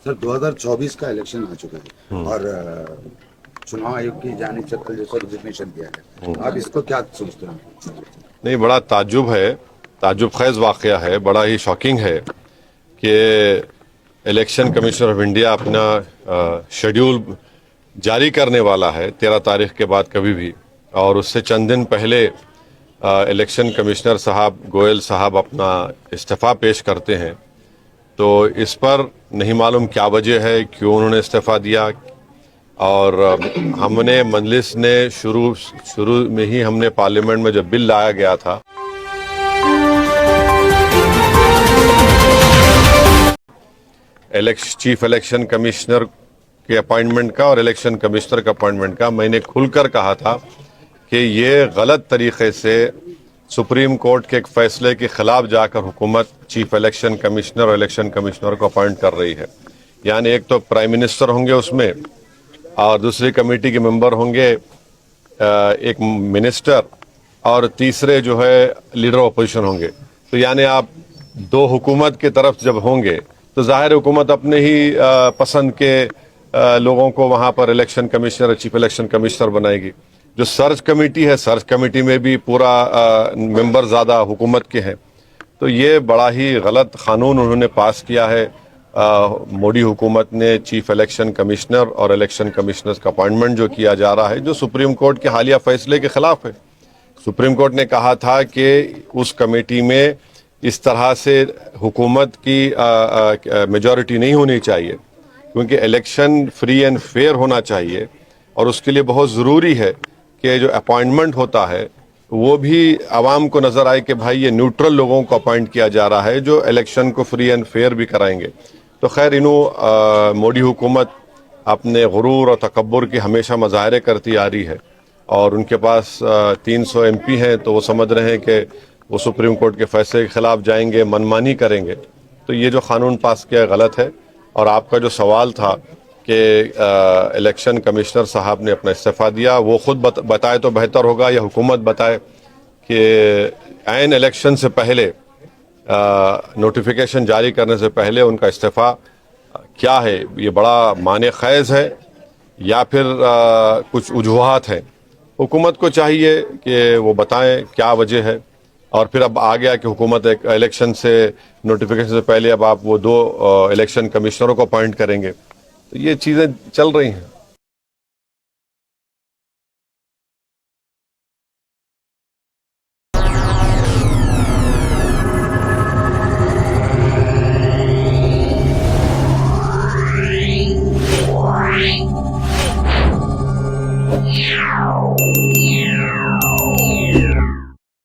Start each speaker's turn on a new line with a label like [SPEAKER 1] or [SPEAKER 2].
[SPEAKER 1] Sir 2024 का election आ चुका है और चुनाव आयोग की जानिब से कल जैसा रिजिग्नेशन दिया है, आप इसको क्या सोचते हैं?
[SPEAKER 2] नहीं, बड़ा ताज्जुब है, ताज्जुब खेज वाक़या है, बड़ा ही शॉकिंग है कि इलेक्शन कमीशन ऑफ इंडिया अपना शेड्यूल जारी करने वाला है 13 तारीख के बाद कभी भी, और उससे चंद दिन पहले इलेक्शन कमिश्नर साहब गोयल साहब अपना इस्तीफ़ा पेश करते हैं। तो इस पर नहीं मालूम क्या वजह है, क्यों उन्होंने इस्तीफ़ा दिया। और हमने मजलिस ने शुरू में ही हमने पार्लियामेंट में जब बिल लाया गया था चीफ इलेक्शन कमिश्नर के अपॉइंटमेंट का और इलेक्शन कमिश्नर का अपॉइंटमेंट का, मैंने खुलकर कहा था कि ये गलत तरीके से सुप्रीम कोर्ट के एक फैसले के खिलाफ जाकर हुकूमत चीफ इलेक्शन कमिश्नर और इलेक्शन कमिश्नर को अपॉइंट कर रही है। यानी एक तो प्राइम मिनिस्टर होंगे उसमें, और दूसरी कमेटी के मेंबर होंगे एक मिनिस्टर, और तीसरे जो है लीडर अपोजिशन होंगे। तो यानी आप दो हुकूमत की तरफ जब होंगे तो जाहिर हुकूमत अपने ही पसंद के लोगों को वहाँ पर election commissioner, chief election commissioner बनाएगी। जो सर्च कमेटी है, सर्च कमेटी में भी पूरा मेंबर ज़्यादा हुकूमत के हैं। तो ये बड़ा ही गलत कानून उन्होंने पास किया है। मोदी हुकूमत ने चीफ इलेक्शन कमिश्नर और इलेक्शन कमिश्नर्स का अपॉइंटमेंट जो किया जा रहा है, जो सुप्रीम कोर्ट के हालिया फैसले के खिलाफ है। सुप्रीम कोर्ट ने कहा था कि उस कमेटी में इस तरह से हुकूमत की मेजॉरिटी नहीं होनी चाहिए, क्योंकि इलेक्शन फ्री एंड फेयर होना चाहिए, और उसके लिए बहुत ज़रूरी है कि जो अपॉइंटमेंट होता है वो भी आवाम को नज़र आए कि भाई ये न्यूट्रल लोगों को अपॉइंट किया जा रहा है जो इलेक्शन को फ्री एंड फेयर भी कराएंगे। तो खैर मोदी हुकूमत अपने गुरूर और तकब्बुर की हमेशा मज़ाहरे करती आ रही है, और उनके पास 300 MP हैं, तो वो समझ रहे हैं कि वो सुप्रीम कोर्ट के फैसले के खिलाफ जाएंगे, मनमानी करेंगे। तो ये जो कानून पास किया गलत है। और आपका जो सवाल था कि इलेक्शन कमिश्नर साहब ने अपना इस्तीफ़ा दिया, वो खुद बताए तो बेहतर होगा, या हुकूमत बताए कि ऐन इलेक्शन से पहले नोटिफिकेशन जारी करने से पहले उनका इस्तीफ़ा क्या है। ये बड़ा माने ख़ैज़ है या फिर कुछ वजूहात हैं। हुकूमत को चाहिए कि वो बताएं क्या वजह है। और फिर अब आ गया कि हुकूमत एक इलेक्शन से नोटिफिकेशन से पहले अब आप वो 2 इलेक्शन कमिश्नरों को अपॉइंट करेंगे। तो ये चीज़ें चल रही हैं।
[SPEAKER 3] Yeah.